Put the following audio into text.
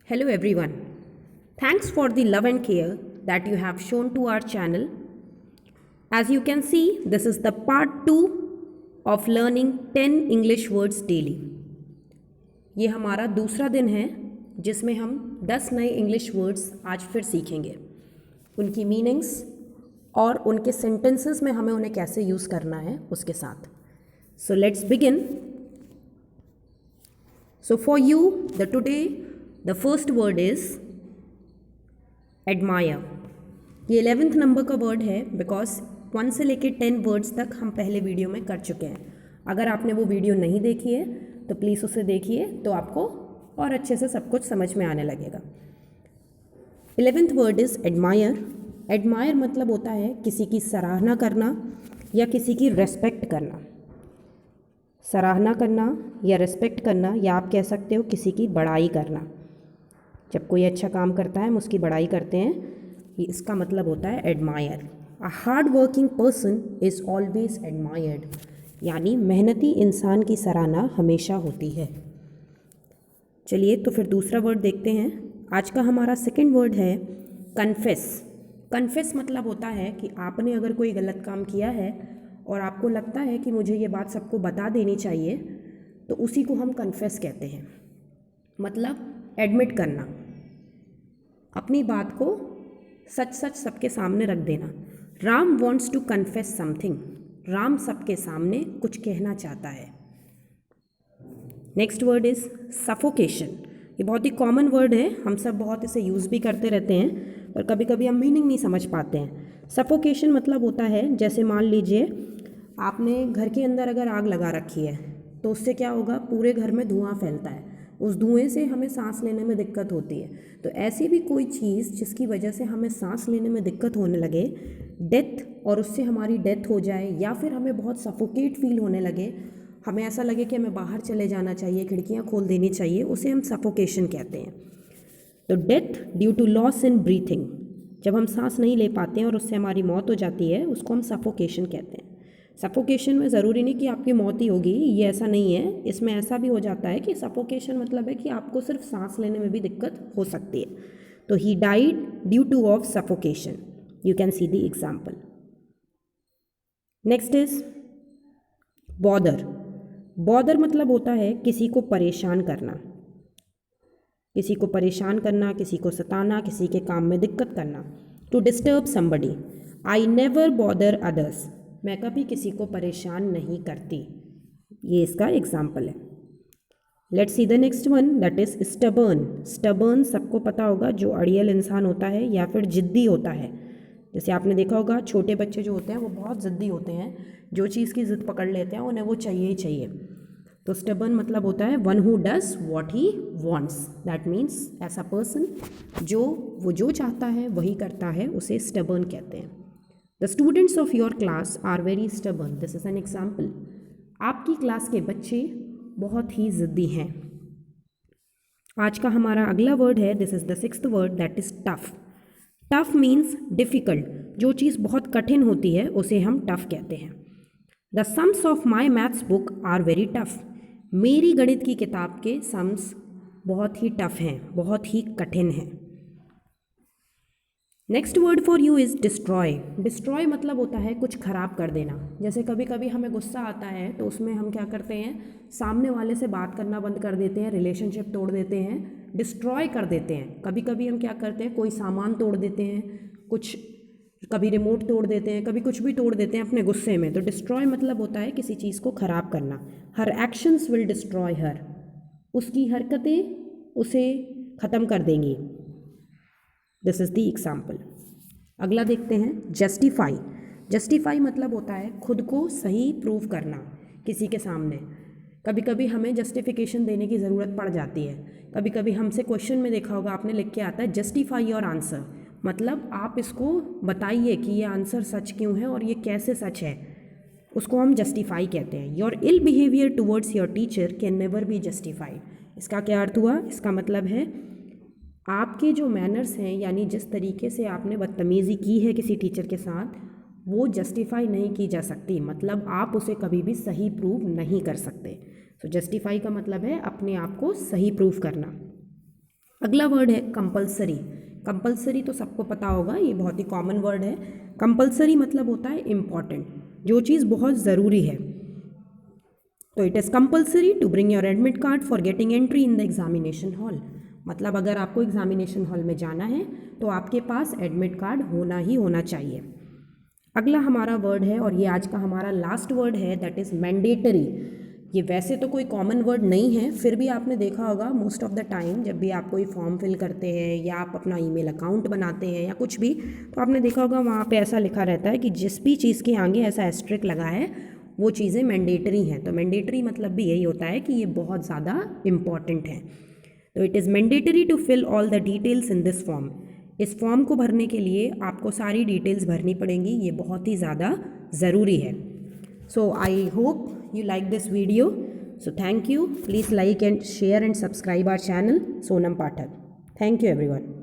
Hello everyone. Thanks for the love and care that you have shown to our channel. As you can see, this is the part 2 of learning 10 English words daily. ये हमारा दूसरा दिन है जिसमें हम 10 नए English words आज फिर सीखेंगे, उनकी मीनिंग्स और उनके सेंटेंसेस में हमें उन्हें कैसे यूज़ करना है उसके साथ. So let's begin. So for you, the first word is admire. ये 11th नंबर का वर्ड है बिकॉज 1 से लेके 10 वर्ड्स तक हम पहले वीडियो में कर चुके हैं. अगर आपने वो वीडियो नहीं देखी है तो प्लीज़ उसे देखिए, तो आपको और अच्छे से सब कुछ समझ में आने लगेगा. 11th word is admire. Admire मतलब होता है किसी की सराहना करना या किसी की रेस्पेक्ट करना. सराहना करना या रेस्पेक्ट करना, या आप कह सकते हो किसी की बड़ाई करना. जब कोई अच्छा काम करता है हम उसकी बड़ाई करते हैं, ये इसका मतलब होता है admire. A hard working person is always admired, यानी मेहनती इंसान की सराहना हमेशा होती है. चलिए तो फिर दूसरा वर्ड देखते हैं. आज का हमारा सेकंड वर्ड है कन्फेस. कन्फेस मतलब होता है कि आपने अगर कोई गलत काम किया है और आपको लगता है कि मुझे ये बात सबको बता देनी चाहिए, तो उसी को हम कन्फेस कहते हैं. मतलब एडमिट करना, अपनी बात को सच सच सबके सामने रख देना. Ram wants to confess something. Ram सबके सामने कुछ कहना चाहता है. Next word is suffocation. ये बहुत ही कॉमन वर्ड है, हम सब बहुत इसे यूज़ भी करते रहते हैं, पर कभी कभी हम मीनिंग नहीं समझ पाते हैं. सफोकेशन मतलब होता है, जैसे मान लीजिए आपने घर के अंदर अगर आग लगा रखी है तो उससे क्या होगा, पूरे घर में धुआं फैलता है. उस धुएं से हमें सांस लेने में दिक्कत होती है. तो ऐसी भी कोई चीज़ जिसकी वजह से हमें सांस लेने में दिक्कत होने लगे, डेथ, और उससे हमारी डेथ हो जाए, या फिर हमें बहुत सफोकेट फील होने लगे, हमें ऐसा लगे कि हमें बाहर चले जाना चाहिए, खिड़कियाँ खोल देनी चाहिए, उसे हम सफोकेशन कहते हैं. तो death due to loss in breathing, जब हम सांस नहीं ले पाते हैं और उससे हमारी मौत हो जाती है, उसको हम सफोकेशन कहते हैं. सफोकेशन में ज़रूरी नहीं कि आपकी मौत ही होगी, ये ऐसा नहीं है. इसमें ऐसा भी हो जाता है कि सफोकेशन मतलब है कि आपको सिर्फ सांस लेने में भी दिक्कत हो सकती है. तो he died due two of suffocation. You can see the example. Next is bother. Bother मतलब होता है किसी को परेशान करना. किसी को परेशान करना, किसी को सताना, किसी के काम में दिक्कत करना. To disturb somebody. I never bother others. मैं कभी किसी को परेशान नहीं करती. ये इसका एग्जाम्पल है. Let's see the next one, that is stubborn. Stubborn सबको पता होगा, जो अड़ियल इंसान होता है या फिर जिद्दी होता है. जैसे आपने देखा होगा छोटे बच्चे जो होते हैं वो बहुत जिद्दी होते हैं, जो चीज़ की जिद पकड़ लेते हैं उन्हें वो चाहिए ही चाहिए. तो स्टबर्न मतलब होता है one who does what he wants. That means ऐसा पर्सन वो जो चाहता है वही करता है, उसे स्टबर्न कहते हैं. The students of your class are very stubborn. This is an example. आपकी क्लास के बच्चे बहुत ही ज़िद्दी हैं. आज का हमारा अगला वर्ड है, this is the 6th word, that is tough. Tough means difficult. जो चीज़ बहुत कठिन होती है उसे हम टफ कहते हैं. The sums of my maths book are very tough. मेरी गणित की किताब के सम्स बहुत ही टफ हैं, बहुत ही कठिन हैं. Next word for you is destroy. Destroy मतलब होता है कुछ ख़राब कर देना. जैसे कभी कभी हमें गुस्सा आता है तो उसमें हम क्या करते हैं, सामने वाले से बात करना बंद कर देते हैं, रिलेशनशिप तोड़ देते हैं, डिस्ट्रॉय कर देते हैं. कभी कभी हम क्या करते हैं, कोई सामान तोड़ देते हैं, कभी रिमोट तोड़ देते हैं, कभी कुछ भी तोड़ देते हैं अपने गुस्से में. तो डिस्ट्रॉय मतलब होता है किसी चीज़ को ख़राब करना. हर एक्शंस विल डिस्ट्रॉय हर. उसकी हरकतें उसे ख़त्म कर देंगी. This is the example. अगला देखते हैं जस्टिफाई. जस्टिफाई मतलब होता है खुद को सही प्रूव करना किसी के सामने. कभी कभी हमें जस्टिफिकेशन देने की ज़रूरत पड़ जाती है. कभी कभी हमसे क्वेश्चन में देखा होगा आपने, लिख के आता है जस्टिफाई योर आंसर. मतलब आप इसको बताइए कि ये आंसर सच क्यों है और ये कैसे सच है, उसको हम जस्टिफाई कहते हैं. Your ill behaviour towards your teacher can never be justified. इसका क्या अर्थ हुआ, इसका मतलब है आपके जो मैनर्स हैं, यानी जिस तरीके से आपने बदतमीज़ी की है किसी टीचर के साथ, वो जस्टिफाई नहीं की जा सकती. मतलब आप उसे कभी भी सही प्रूव नहीं कर सकते. तो जस्टिफाई का मतलब है अपने आप को सही प्रूव करना. अगला वर्ड है कंपलसरी। कंपलसरी तो सबको पता होगा, ये बहुत ही कॉमन वर्ड है। कंपलसरी मतलब होता है इम्पॉर्टेंट, जो चीज़ बहुत ज़रूरी है। तो it is compulsory to bring your admit card for getting entry in the examination hall. मतलब अगर आपको एग्जामिनेशन हॉल में जाना है तो आपके पास एडमिट कार्ड होना ही होना चाहिए। अगला हमारा वर्ड है, और ये आज का हमारा लास्ट वर्ड है, दैट इज़ मैंडेटरी। ये वैसे तो कोई कॉमन वर्ड नहीं है, फिर भी आपने देखा होगा मोस्ट ऑफ द टाइम जब भी आप कोई फॉर्म फिल करते हैं या आप अपना ईमेल अकाउंट बनाते हैं या कुछ भी, तो आपने देखा होगा वहाँ पे ऐसा लिखा रहता है कि जिस भी चीज़ के आगे ऐसा एस्ट्रिक लगा है वो चीज़ें मैंडेटरी हैं। तो मैंडेटरी मतलब भी यही होता है कि ये बहुत ज़्यादा इम्पॉर्टेंट है। तो it is mandatory to fill all the details in this form. इस फॉर्म को भरने के लिए आपको सारी डिटेल्स भरनी पड़ेंगी, ये बहुत ही ज़्यादा ज़रूरी है। So I hope you like this video. So thank you. Please like and share and subscribe our channel Sonam Pathak. Thank you everyone.